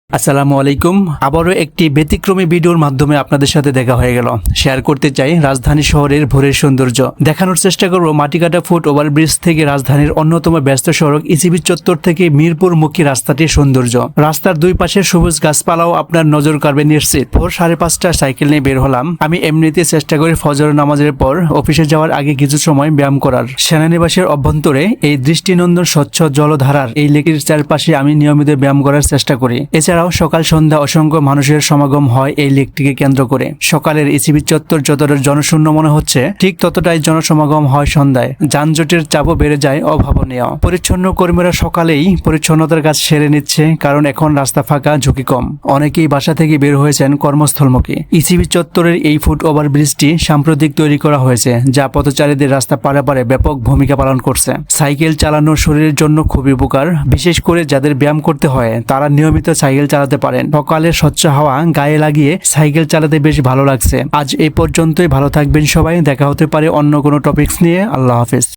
আসসালামু আলাইকুম। আবারও একটি ব্যতিক্রমী ভিডিওর মাধ্যমে আপনাদের সাথে দেখা হয়ে গেল। শেয়ার করতে চাই রাজধানী শহরের ভোরের সৌন্দর্য। দেখানোর চেষ্টা করব মাটিকাটা ফুট ওভারব্রিজ থেকে রাজধানীর অন্যতম ব্যস্ত সড়ক ইসিবি চত্বর থেকে মিরপুরমুখী রাস্তাটির সৌন্দর্য। রাস্তার দুই পাশে সবুজ গাছপালাও আপনার নজর কাড়বে নিশ্চিত। ভোর 5:30 সাইকেল নিয়ে বের হলাম। আমি এমনিতে চেষ্টা করি ফজর নামাজের পর অফিসে যাওয়ার আগে কিছু সময় ব্যায়াম করার। সেনানিবাসের অভ্যন্তরে এই দৃষ্টিনন্দন স্বচ্ছ জলধারার এই লেকের চারপাশে আমি নিয়মিত ব্যায়াম করার চেষ্টা করি। এছাড়াও সকাল সন্ধ্যা অসংখ্য মানুষের সমাগম হয় এই লেকটিকে কেন্দ্র করে। সকালের ইসিবি চত্বর যতটা জনশূন্য মনে হচ্ছে, ঠিক ততটাই জনসমাগম হয় সন্ধ্যায়। যানজটের চাপও বেড়ে যায় অভাবনীয়। পরিচ্ছন্ন কর্মীরা সকালেই পরিচ্ছন্নতার কাজ সেরে নিচ্ছে, কারণ এখন রাস্তা ফাঁকা, ঝুঁকি কম। অনেকেই বাসা থেকে বের হয়েছেন কর্মস্থলমুখী। ইসিবি চত্বরের এই ফুট ওভারব্রিজটি সাম্প্রতিক তৈরি করা হয়েছে, যা পথচারীদের রাস্তা পারাপারে ব্যাপক ভূমিকা পালন করছে। সাইকেল চালানো শরীরের জন্য খুবই উপকার। বিশেষ করে যাদের ব্যায়াম করতে হয় তারা নিয়মিত সাইকেল চালাতে পারেন। সকালের স্বচ্ছ হাওয়া গায়ে লাগিয়ে সাইকেল চালাতে বেশ ভালো লাগছে। আজ এই পর্যন্তই। ভালো থাকবেন সবাই। দেখা হতে পারে অন্য কোনো টপিকস নিয়ে। আল্লাহ হাফেজ।